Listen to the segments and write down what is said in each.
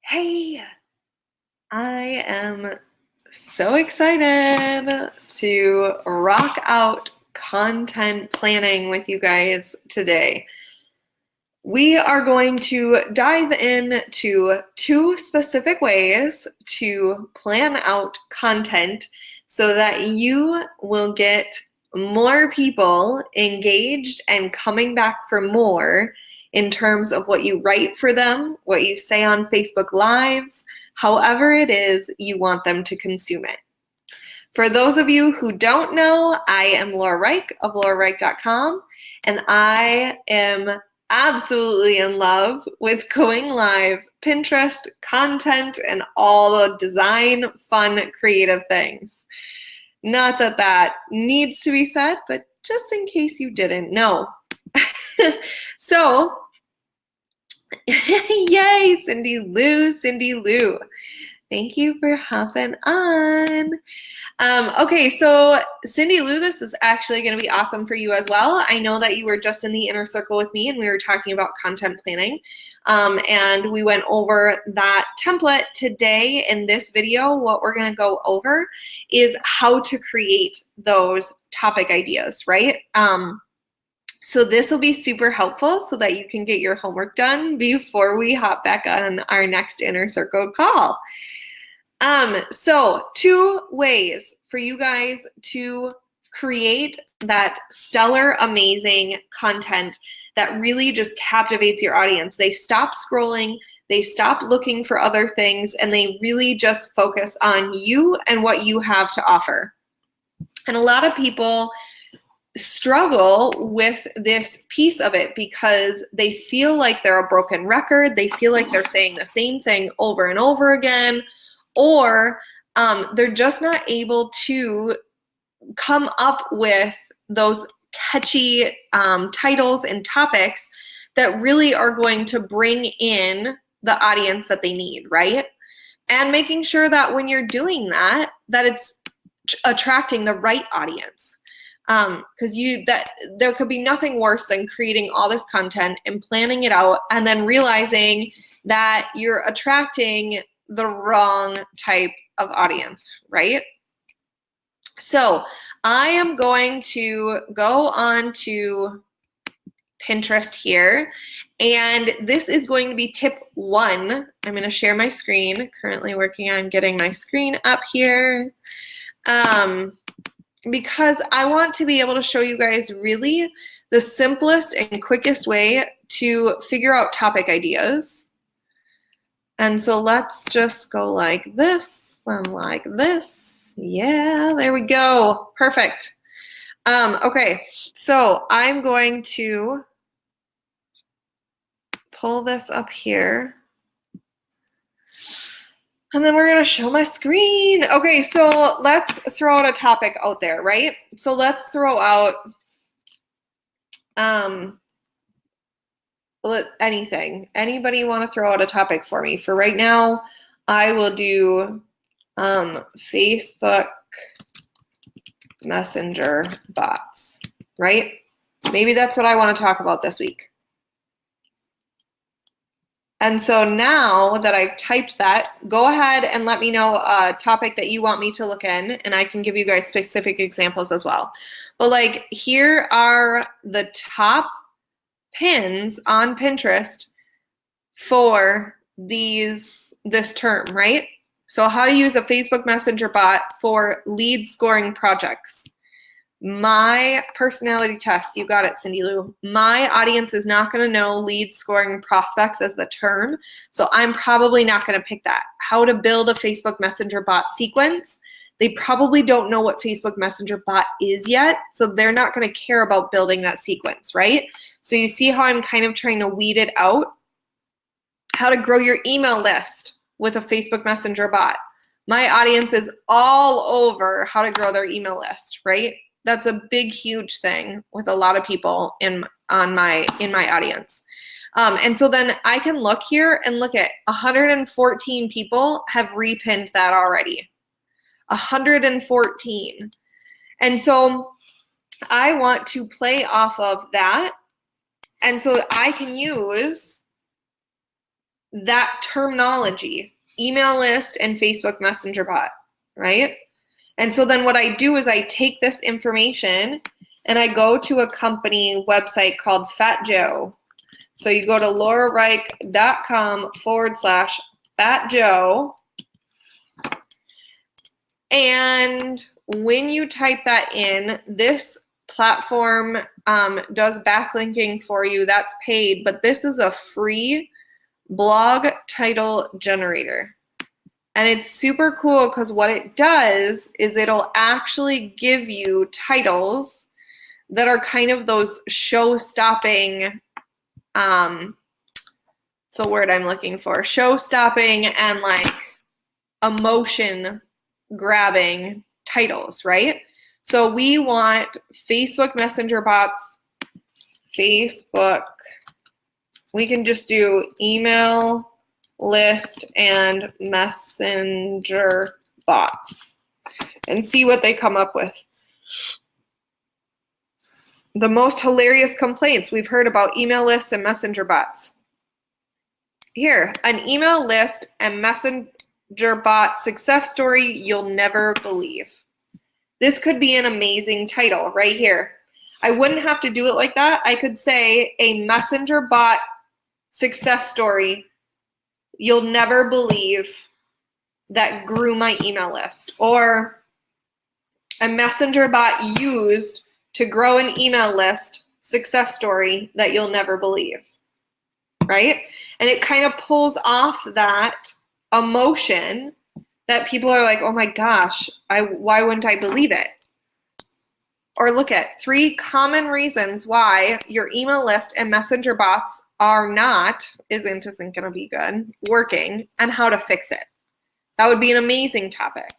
Hey, I am so excited to rock out content planning with you guys today. We are going to dive into two specific ways to plan out content so that you will get more people engaged and coming back for more in terms of what you write for them, what you say on Facebook Lives, however it is you want them to consume it. For those of you who don't know, I am Laura Reich of laurareich.com, and I am absolutely in love with going live Pinterest content and all the design, fun, creative things. Not that that needs to be said, but just in case you didn't know. So, yay, Cindy Lou. Thank you for hopping on. Okay, so Cindy Lou, this is actually going to be awesome for you as well. I know that you were just in the inner circle with me and we were talking about content planning. And we went over that template today in this video. What we're going to go over is how to create those topic ideas, right? So this will be super helpful so that you can get your homework done before we hop back on our next inner circle call. So 2 ways for you guys to create that stellar, amazing content that really just captivates your audience. They stop scrolling, they stop looking for other things, and they really just focus on you and what you have to offer. And a lot of people struggle with this piece of it because they feel like they're a broken record. They feel like they're saying the same thing over and over again, or they're just not able to come up with those catchy titles and topics that really are going to bring in the audience that they need, right? And making sure that when you're doing that, that it's attracting the right audience. Because there could be nothing worse than creating all this content and planning it out and then realizing that you're attracting the wrong type of audience, right? So I am going to go on to Pinterest here, and this is going to be tip 1. I'm going to share my screen, currently working on getting my screen up here. Because I want to be able to show you guys really the simplest and quickest way to figure out topic ideas. And so let's just go like this and like this. Yeah, there we go. Perfect. Okay, so I'm going to pull this up here. And then we're going to show my screen. Okay, so let's throw out a topic out there, right? So let's throw out anything. Anybody want to throw out a topic for me? For right now, I will do Facebook Messenger bots, right? Maybe that's what I want to talk about this week. And so now that I've typed that, go ahead and let me know a topic that you want me to look in, and I can give you guys specific examples as well. But like, here are the top pins on Pinterest for this term, right? So how to use a Facebook Messenger bot for lead scoring projects. My personality test, you got it, Cindy Lou. My audience is not going to know lead scoring prospects as the term, so I'm probably not going to pick that. How to build a Facebook Messenger bot sequence. They probably don't know what Facebook Messenger bot is yet, so they're not going to care about building that sequence, right? So you see how I'm kind of trying to weed it out? How to grow your email list with a Facebook Messenger bot. My audience is all over how to grow their email list, right? That's a big, huge thing with a lot of people in my audience. And so then I can look here and look at 114 people have repinned that already. 114. And so I want to play off of that. And so I can use that terminology, email list and Facebook Messenger bot, right? And so then what I do is I take this information and I go to a company website called Fat Joe. So you go to laurareich.com/Fat Joe. And when you type that in, this platform does backlinking for you. That's paid, but this is a free blog title generator. And it's super cool because what it does is it'll actually give you titles that are kind of those show-stopping, it's the word I'm looking for, show-stopping and like emotion-grabbing titles, right? So we want Facebook Messenger bots, Facebook, we can just do email list and messenger bots and see what they come up with. The most hilarious complaints we've heard about email lists and messenger bots. Here, an email list and messenger bot success story you'll never believe. This could be an amazing title right here. I wouldn't have to do it like that. I could say a messenger bot success story you'll never believe that grew my email list, or a messenger bot used to grow an email list success story that you'll never believe, right? And it kind of pulls off that emotion that people are like, oh my gosh, why wouldn't I believe it? Or look at 3 common reasons why your email list and messenger bots are not, isn't going to be good, working, and how to fix it. That would be an amazing topic.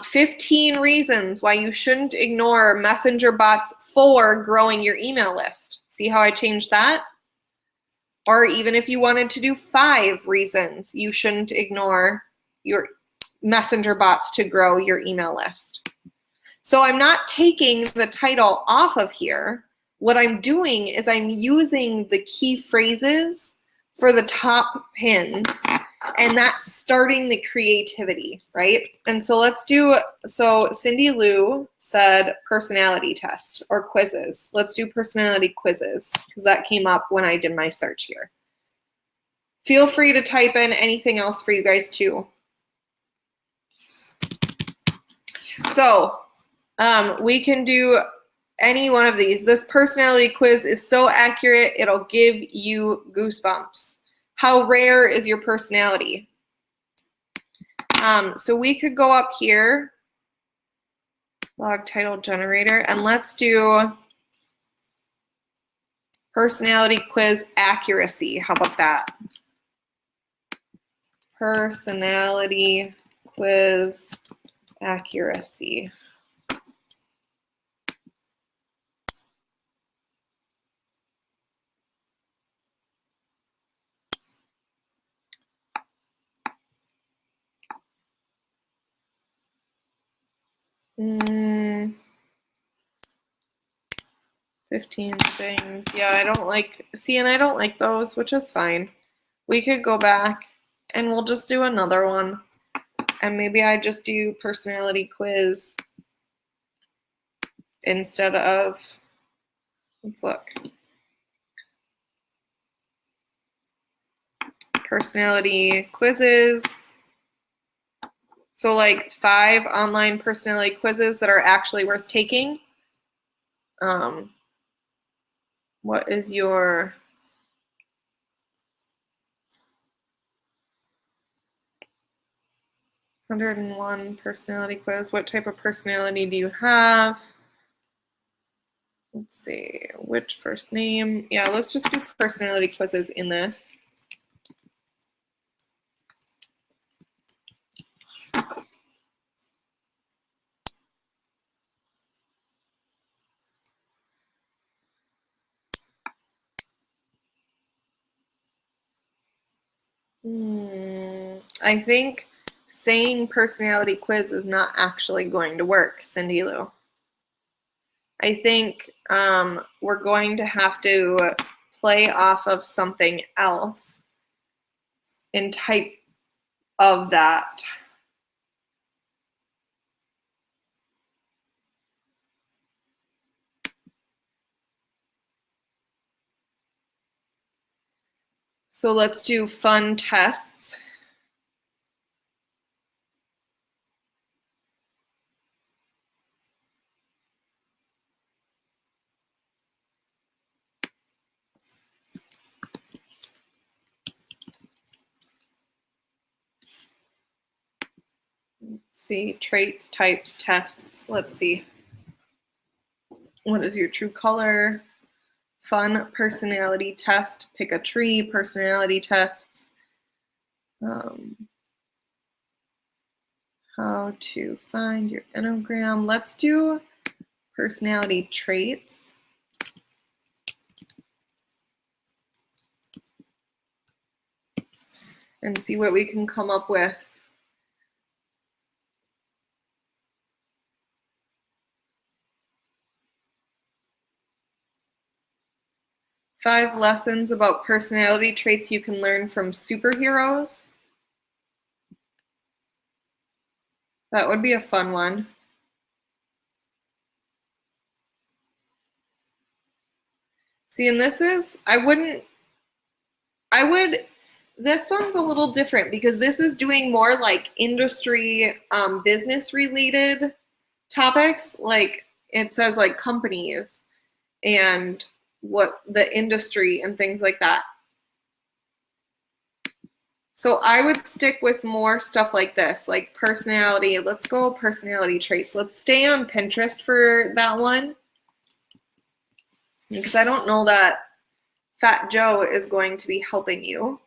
15 reasons why you shouldn't ignore messenger bots for growing your email list. See how I changed that? Or even if you wanted to do 5 reasons you shouldn't ignore your messenger bots to grow your email list. So I'm not taking the title off of here. What I'm doing is I'm using the key phrases for the top pins, and that's starting the creativity, right? And so let's do, so Cindy Lou said personality test or quizzes. Let's do personality quizzes because that came up when I did my search here. Feel free to type in anything else for you guys too. So we can do any one of these. This personality quiz is so accurate, it'll give you goosebumps. How rare is your personality? So we could go up here, blog title generator, and let's do personality quiz accuracy. How about that? Personality quiz accuracy. Mm, 15 things. Yeah, I don't like, see, and I don't like those, which is fine. We could go back and we'll just do another one. And maybe I just do personality quiz instead of, let's look. Personality quizzes. So like 5 online personality quizzes that are actually worth taking. What is your (101) personality quiz? What type of personality do you have? Let's see, which first name? Yeah, let's just do personality quizzes in this. I think saying personality quiz is not actually going to work, Cindy Lou. I think we're going to have to play off of something else. in type of that. So let's do fun tests. Let's see, traits, types, tests. Let's see. What is your true color? Fun personality test. Pick a tree, personality tests. How to find your Enneagram. Let's do personality traits. And see what we can come up with. Five lessons about personality traits you can learn from superheroes. That would be a fun one. See, and this is, this one's a little different because this is doing more like industry, business related topics. Like it says like companies and what the industry and things like that. So I would stick with more stuff like this, like personality. Let's go personality traits. Let's stay on Pinterest for that one. Because I don't know that Fat Joe is going to be helping you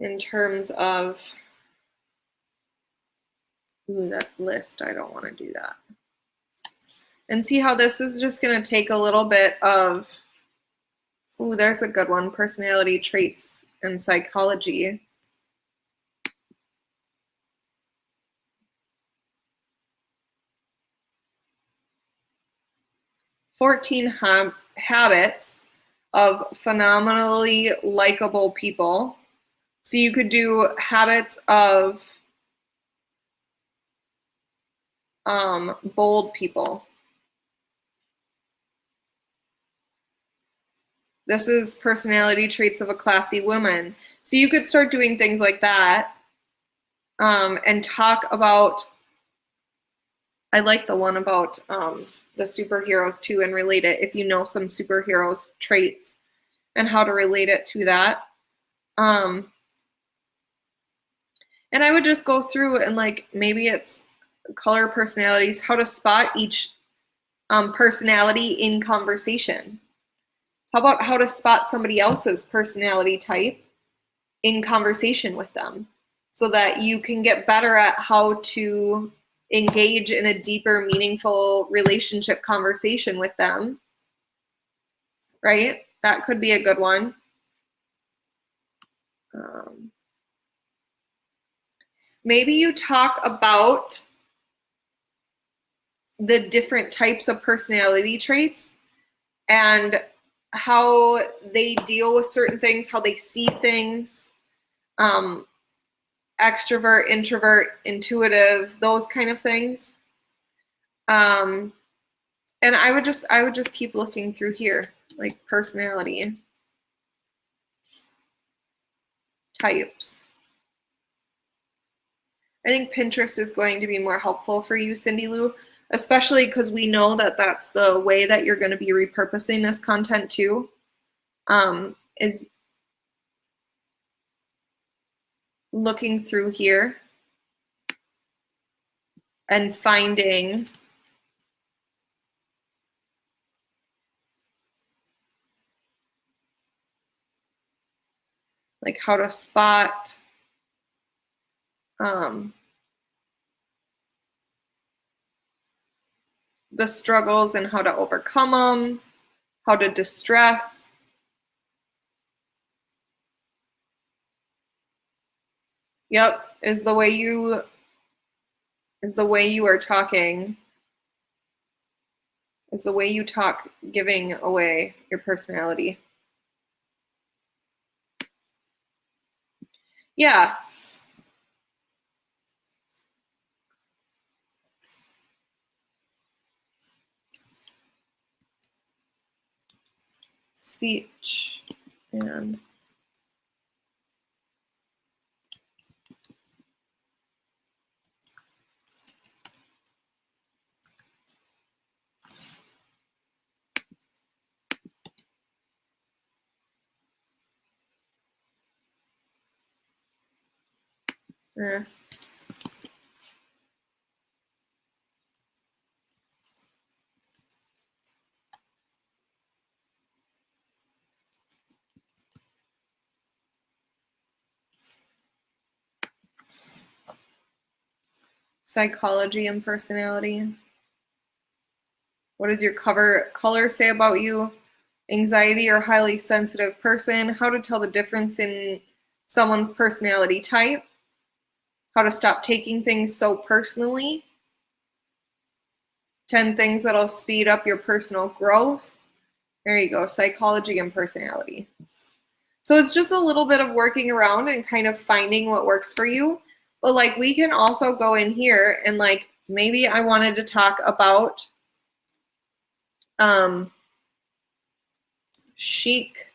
in terms of that list. I don't want to do that. And see how this is just going to take a little bit of, ooh, there's a good one, personality traits and psychology. Habits of phenomenally likable people. So you could do habits of bold people. This is personality traits of a classy woman. So you could start doing things like that and talk about, I like the one about the superheroes too and relate it if you know some superheroes traits and how to relate it to that. And I would just go through and like maybe it's color personalities, how to spot each personality in conversation. How about how to spot somebody else's personality type in conversation with them so that you can get better at how to engage in a deeper, meaningful relationship conversation with them, right? That could be a good one. Maybe you talk about the different types of personality traits and how they deal with certain things, how they see things, extrovert, introvert, intuitive, those kind of things. And I would just keep looking through here, like personality types. I think Pinterest is going to be more helpful for you, Cindy Lou, especially because we know that that's the way that you're going to be repurposing this content too, is looking through here and finding like how to spot the struggles and how to overcome them, how to distress. Yep, is the way you are talking, is the way you talk giving away your personality. Yeah. Speech and psychology and personality. What does your cover color say about you? Anxiety or highly sensitive person. How to tell the difference in someone's personality type. How to stop taking things so personally. 10 things that'll speed up your personal growth. There you go, psychology and personality. So it's just a little bit of working around and kind of finding what works for you. But like we can also go in here and like maybe I wanted to talk about chic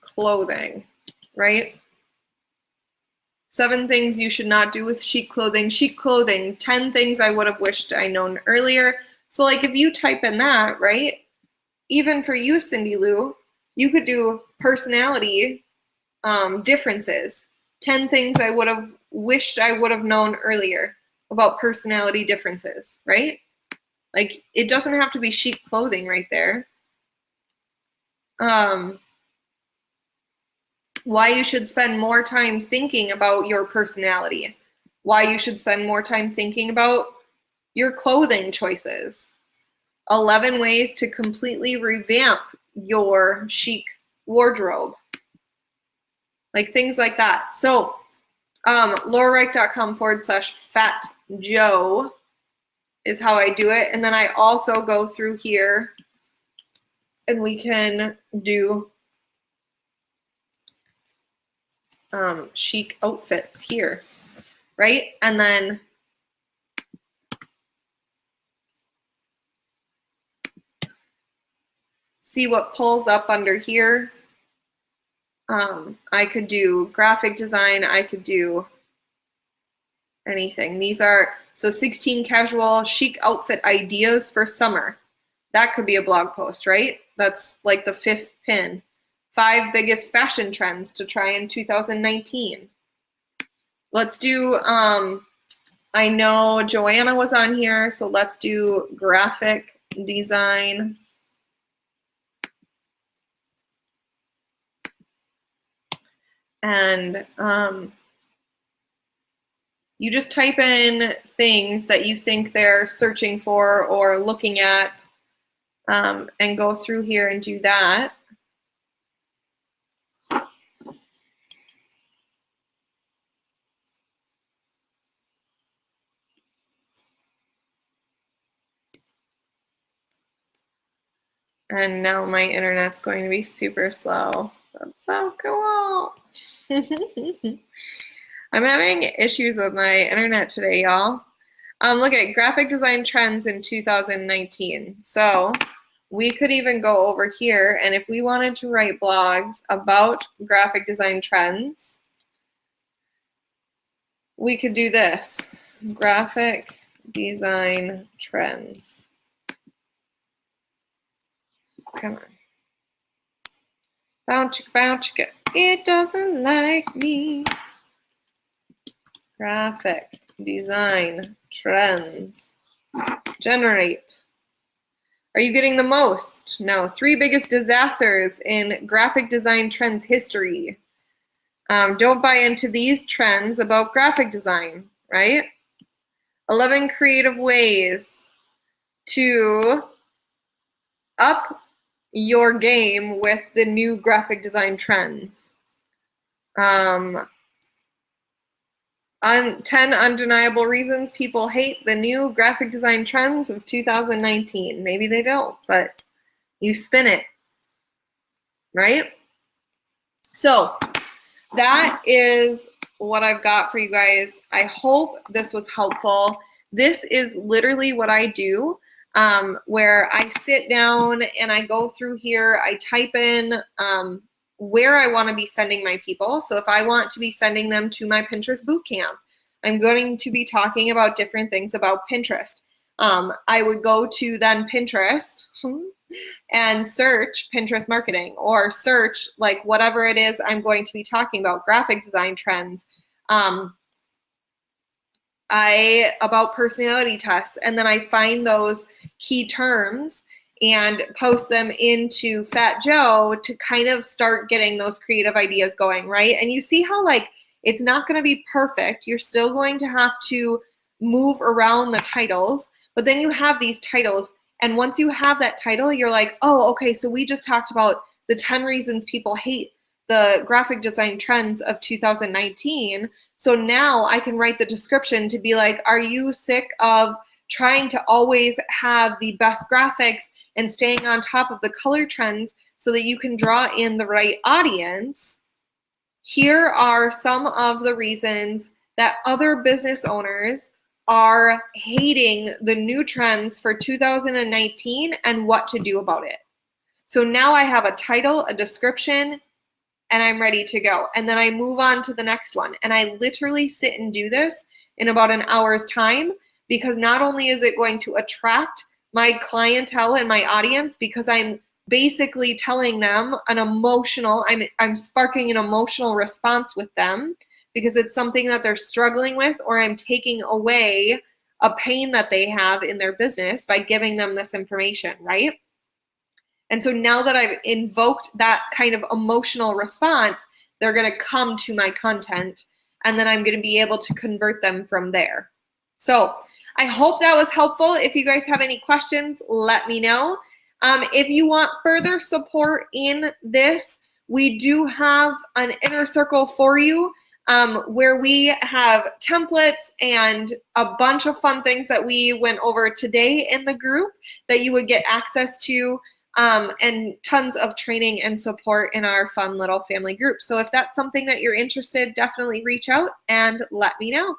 clothing, right? 7 things you should not do with chic clothing. Chic clothing, 10 things I would have wished I known earlier. So like if you type in that, right? Even for you, Cindy Lou, you could do personality differences. 10 things I would have wished I would have known earlier about personality differences, right? Like it doesn't have to be chic clothing right there. Why you should spend more time thinking about your personality. Why you should spend more time thinking about your clothing choices. 11 ways to completely revamp your chic wardrobe. Like things like that. So laurareich.com/Fat Joe is how I do it. And then I also go through here and we can do chic outfits here, right? And then see what pulls up under here. I could do graphic design. I could do anything. These are, so 16 casual chic outfit ideas for summer. That could be a blog post, right? That's like the 5th pin. 5 biggest fashion trends to try in 2019. Let's do, I know Joanna was on here, so let's do graphic design. And you just type in things that you think they're searching for or looking at and go through here and do that. And now my internet's going to be super slow. That's so cool. I'm having issues with my internet today, y'all. Look at graphic design trends in 2019. So we could even go over here, and if we wanted to write blogs about graphic design trends, we could do this. Graphic design trends. Come on. Bounce, bounce, it doesn't like me. Graphic design trends. Generate. Are you getting the most? No. 3 biggest disasters in graphic design trends history. Don't buy into these trends about graphic design, right? 11 creative ways to up your game with the new graphic design trends. 10 undeniable reasons people hate the new graphic design trends of 2019. Maybe they don't, but you spin it, right? So that is what I've got for you guys. I hope this was helpful. This is literally what I do, where I sit down and I go through here, I type in where I want to be sending my people. So if I want to be sending them to my Pinterest bootcamp, I'm going to be talking about different things about Pinterest. I would go to then Pinterest and search Pinterest marketing, or search like whatever it is I'm going to be talking about, graphic design trends, about personality tests, and then I find those key terms and post them into Fat Joe to kind of start getting those creative ideas going, right? And you see how like it's not going to be perfect. You're still going to have to move around the titles, but then you have these titles, and once you have that title, you're like, oh, okay, so we just talked about the 10 reasons people hate the graphic design trends of 2019. So now I can write the description to be like, are you sick of trying to always have the best graphics and staying on top of the color trends so that you can draw in the right audience? Here are some of the reasons that other business owners are hating the new trends for 2019 and what to do about it. So now I have a title, a description, and I'm ready to go. And then I move on to the next one. And I literally sit and do this in about an hour's time, because not only is it going to attract my clientele and my audience, because I'm basically telling them an emotional, I'm sparking an emotional response with them because it's something that they're struggling with, or I'm taking away a pain that they have in their business by giving them this information, right? And so now that I've invoked that kind of emotional response, they're going to come to my content, and then I'm going to be able to convert them from there. So I hope that was helpful. If you guys have any questions, let me know. If you want further support in this, we do have an inner circle for you, where we have templates and a bunch of fun things that we went over today in the group that you would get access to, and tons of training and support in our fun little family group. So if that's something that you're interested, definitely reach out and let me know.